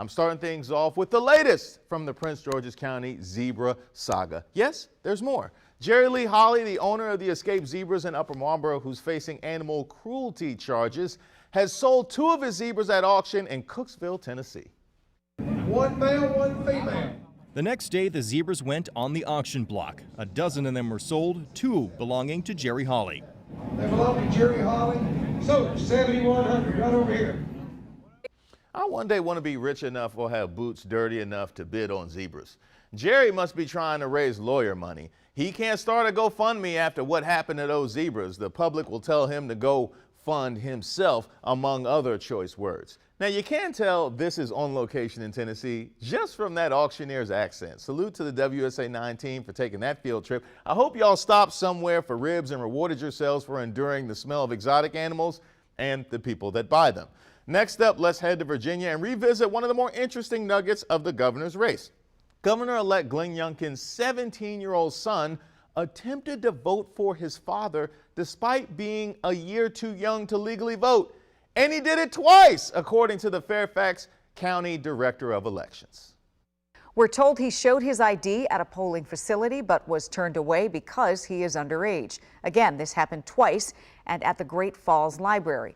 I'm starting things off with the latest from the Prince George's County zebra saga. Yes, there's more. Jerry Lee Holly, the owner of the escaped zebras in Upper Marlboro, who's facing animal cruelty charges, has sold 2 of his zebras at auction in Cooksville, Tennessee. One male, one female. The next day, the zebras went on the auction block. A dozen of them were sold, 2 belonging to Jerry Holly. They belong to Jerry Holly. So, 7,100 right over here. I one day want to be rich enough or have boots dirty enough to bid on zebras. Jerry must be trying to raise lawyer money. He can't start a GoFundMe after what happened to those zebras. The public will tell him to go fund himself, among other choice words. Now, you can tell this is on location in Tennessee just from that auctioneer's accent. Salute to the WSA 9 team for taking that field trip. I hope y'all stopped somewhere for ribs and rewarded yourselves for enduring the smell of exotic animals and the people that buy them. Next up, let's head to Virginia and revisit one of the more interesting nuggets of the governor's race. Governor-elect Glenn Youngkin's 17-year-old son attempted to vote for his father despite being a year too young to legally vote. And he did it twice, according to the Fairfax County Director of Elections. We're told he showed his ID at a polling facility but was turned away because he is underage. Again, this happened twice and at the Great Falls Library.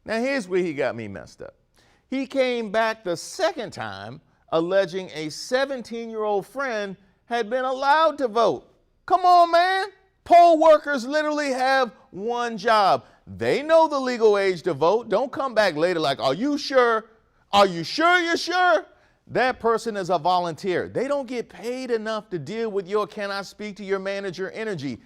Now here's where he got me messed up. He came back the second time alleging a 17-year-old friend had been allowed to vote. Come on, man. Poll workers literally have one job. They know the legal age to vote. Don't come back later like, are you sure? Are you sure you're sure? That person is a volunteer. They don't get paid enough to deal with your can I speak to your manager energy.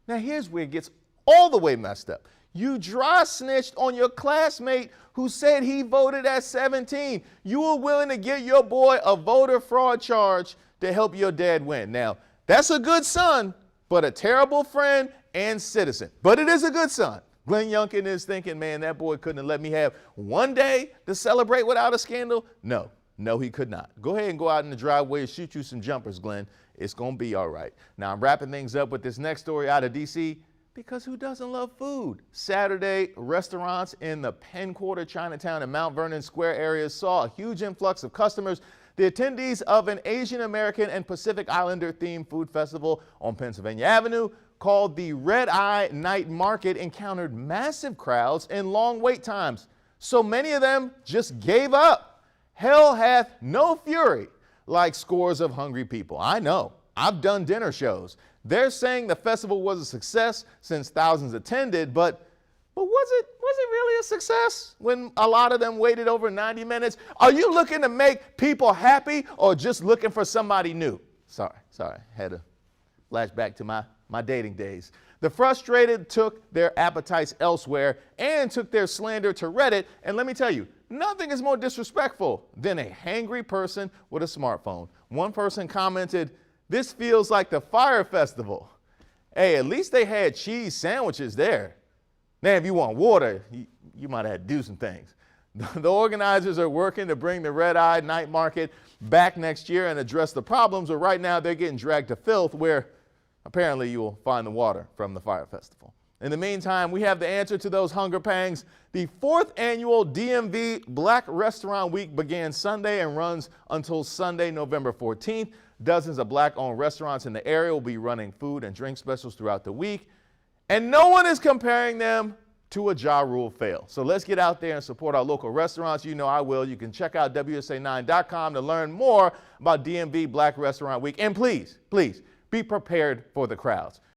Now here's where it gets all the way messed up. You dry snitched on your classmate who said he voted at 17. You were willing to give your boy a voter fraud charge to help your dad win. Now, that's a good son, but a terrible friend and citizen. But it is a good son. Glenn Youngkin is thinking, man, that boy couldn't have let me have one day to celebrate without a scandal. No, he could not. Go ahead and go out in the driveway and shoot you some jumpers, Glenn. It's going to be all right. Now, I'm wrapping things up with this next story out of D.C. because who doesn't love food? Saturday, restaurants in the Penn Quarter, Chinatown, and Mount Vernon Square areas saw a huge influx of customers. The attendees of an Asian American and Pacific Islander themed food festival on Pennsylvania Avenue called the Red Eye Night Market encountered massive crowds and long wait times. So many of them just gave up. Hell hath no fury like scores of hungry people. I know. I've done dinner shows. They're saying the festival was a success since thousands attended, but was it really a success when a lot of them waited over 90 minutes? Are you looking to make people happy or just looking for somebody new? Sorry, had to flash back to my dating days. The frustrated took their appetites elsewhere and took their slander to Reddit, and let me tell you, nothing is more disrespectful than a hangry person with a smartphone. One person commented, "This feels like the Fire Festival." Hey, at least they had cheese sandwiches there. Now, if you want water, you might have to do some things. The organizers are working to bring the Red Eye Night Market back next year and address the problems, but right now they're getting dragged to filth where apparently you will find the water from the Fire Festival. In the meantime, we have the answer to those hunger pangs. The 4th annual DMV Black Restaurant Week began Sunday and runs until Sunday, November 14th. Dozens of Black-owned restaurants in the area will be running food and drink specials throughout the week. And no one is comparing them to a Ja Rule fail. So let's get out there and support our local restaurants. You know I will. You can check out WSA9.com to learn more about DMV Black Restaurant Week. And please be prepared for the crowds.